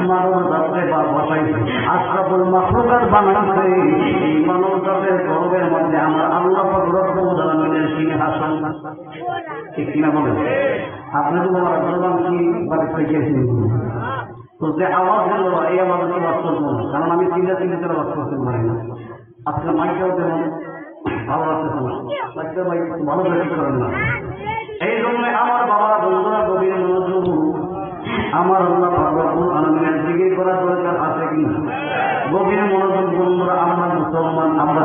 মানব জাতকে বসাইছে, আশরাফুল মাখলুকাত বানাইছে। এই মানব জাতের গর্বের মধ্যে আমার আল্লাহ পাক রব্বুল আলামিনের সিংহাসন। ঠিক কিনা বলেন? আপনি তো আমার আব্দুল্লাহ কি বাড়ি থেকে এসেছেন, তো যে আওয়াজ হলো এই আওয়াজ তো বাস করবো না, কারণ আমি চিন্তা তারা বাস করতে পারি না। আজকে মাইকেও তেমন ভালো লাগতেছে না, লাগতে ভাই ভালো বেশি করেন না। এই জন্য আমার বাবা বন্ধুরা গভীর মনোযোগ, আমার আল্লাহ রব্বুল আলামিনের দিকে করা দরকার আছে কিনা? গভীর মনোযোগ বন্ধুরা, আমরা মুসলমান, আমরা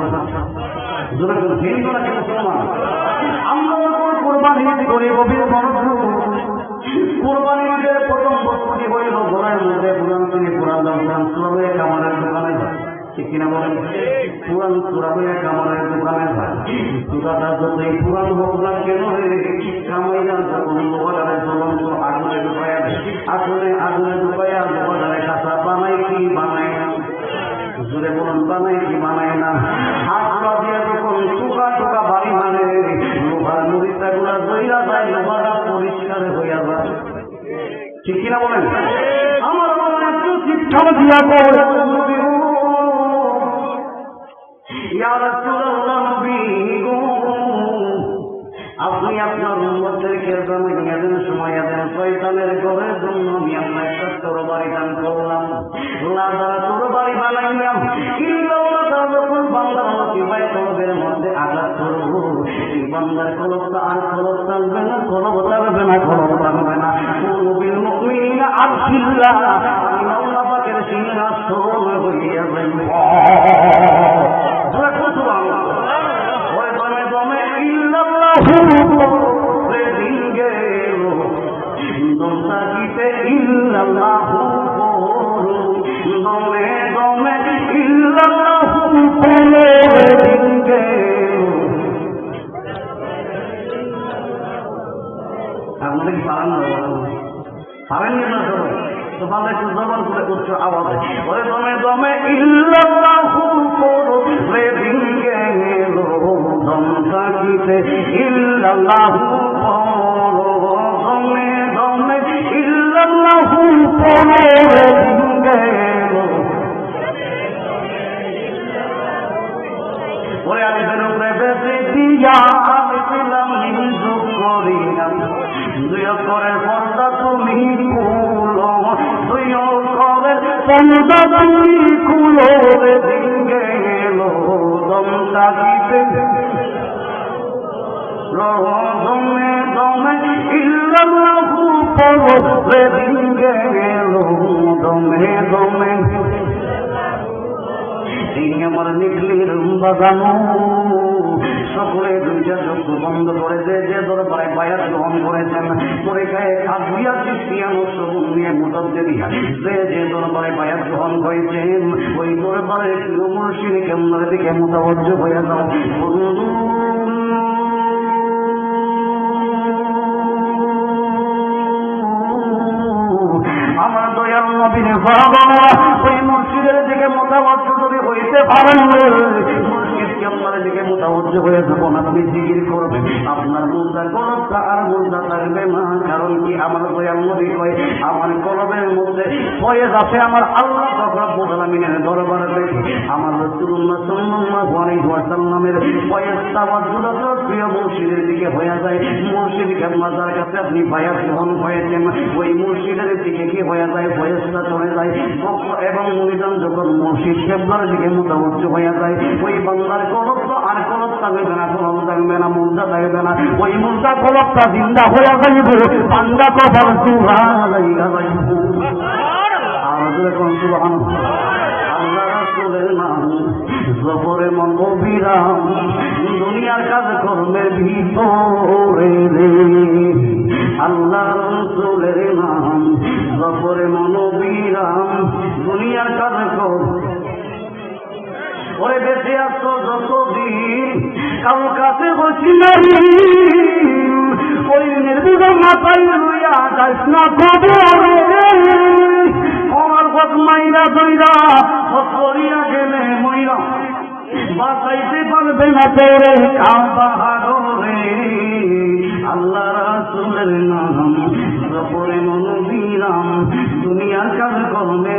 হিন্দু নাকি মুসলমান? আমরা কোরবানি করি, গভীর মনোযোগ। কোরবানি ঈদের প্রথম বস্তুটি হইল ঘোড়ার মধ্যে পুরান তিনি পুরান সুরাবের কামারের দোকানে যায়। ঠিক কিনা বলেন? পুরান সুরাবের কামারের দোকানে যায়। সুরাটা যতই পুরান হোক না কেন, কামাইরা যখন লোহারে জ্বলন্ত আগুনে ঢুকাইয়া দেয়, আগুনে ঢুকাইয়া লোহারে কাঁচা বানাই কি বানায় না? জোরে বলুন, বানাই কি বানায় না? হাত দিয়ে যখন টুকা টুকা বাড়ি মানে লোহার মরিচা গুলা জইরা যায়, লোহারা পরিষ্কার হইয়া যায়। ঠিক কিনা বলেন? আমার বাবা একটু শিক্ষা দিয়া করে আপনি আপনার উম্মতদেরকে জানিয়ে দেন, সময় দেন, শয়তানের ঘরের জন্য আমি আপনার একটা তরবারি দান করলাম, তরবারি বানাইলাম। যখন বাংলার মতিবাই কলবের মধ্যে আঘাত করবো, এই বাংলার কলবটা আর কলব টানবে না, কলব টানবে না, কলব টানবে না। আল্লাহ আল্লাহ পাকের সিংহাসন হইয়া যাইব। আপনাদের কি পারেন না? পারেননি না সবাই? তো ভালো একটু জবান করে উচ্চ আওয়াজে ওরে দমে দমে ইল্লাল্লাহু রে দিনকে দম থাকিতে ইল্লাল্লাহু দমে দমে ইল্লাল্লাহু রে দিনকে ওরে আমি বেরোবে বেঁচে দিয়া আমি পেলাম হিন্দু করি না দুই করে পর্দা তুমি কুলো, দুই করে পর্দা তুমি কুলো রে দিন গেল দম থাকিতে দমে দমে ইল্লাল্লাহু রে দিন গেল দমে দমে। আমার নিকলির বাগানো সকলে দুইটা চক্ষু বন্ধ করে যে দরবারে বায়াত গ্রহণ করেছেন, পরীক্ষায় আগুয়া খ্রিস্টিয়ানো সবুজ নিয়ে মোটামুটি যে দরবারে বায়াত গ্রহণ করেছেন, ওই দরবারে মুর্শিদ কেমন দিকে মোটাবজ্জ হয়ে যাও। আমার দয়াল নবীর সাহাবারা ওই মুর্শিদের দিকে মোটাবজ্জ যদি হইতে পারেন, মুর্শিদকে আপনার দিকে মোটাবজ্জ হয়ে যাবো না, আপনি জিকির করবেন, আপনার মুদ্রা কলবটা আর মুদ্রা থাকবে না। কারণ কি? আমার দয়াল নবী কয় আমার কলবের মধ্যে ফয়েজ আছে আমার আল্লাহ রব্বুল আলামিনের দরবারে। আমার রাসূলুল্লাহ সাল্লাল্লাহু আলাইহি ওয়াসাল্লামের ফয়েজ তাওয়াজ্জুহত প্রিয় মুর্শিদের দিকে হয়ে যায়। মুর্শিদ কেবলা যার কাছে আপনি বায়াত গ্রহণ করেছেন, ওই মুর্শিদের দিকে কি হয়ে যায়? ফয়েজটা চলে যায়। এবং মুরিদান যখন মুর্শিদ কেবলার দিকে মোটামুটি হয়ে যায়, ওই বাংলার কলব তো আর কলব থাকবে না, কলব থাকবে না, মুদ্রা থাকবে না, ওই মুদ্রা কলবটা জিন্দা হয়ে যাইব, বান্দা কবর সুরা লাইগা যাইব। আর যখন সুবহানাল্লাহ আল্লাহ রাসূলের নাম জবরে মন অবিরাম, দুনিয়ার কাজ করবে ভিতরে রে, আল্লাহ রাসূলের নাম জবরে মন অবিরাম, দুনিয়ার কাজ কর। ওরে বেঁচে আসো যতদিন কারো কাছে বসি নারী, ওই নির্বিঘ্ন মাথায় লইয়া যাস না খবরে, আমার পথ মাইরা দইরা করিয়া গেলে মইরা বাঁচাইতে পারবে না তোরে কাবাহারে। আল্লাহ রাসূলের নাম পরে মন দিলাম দুনিয়ার কাজ কর্মে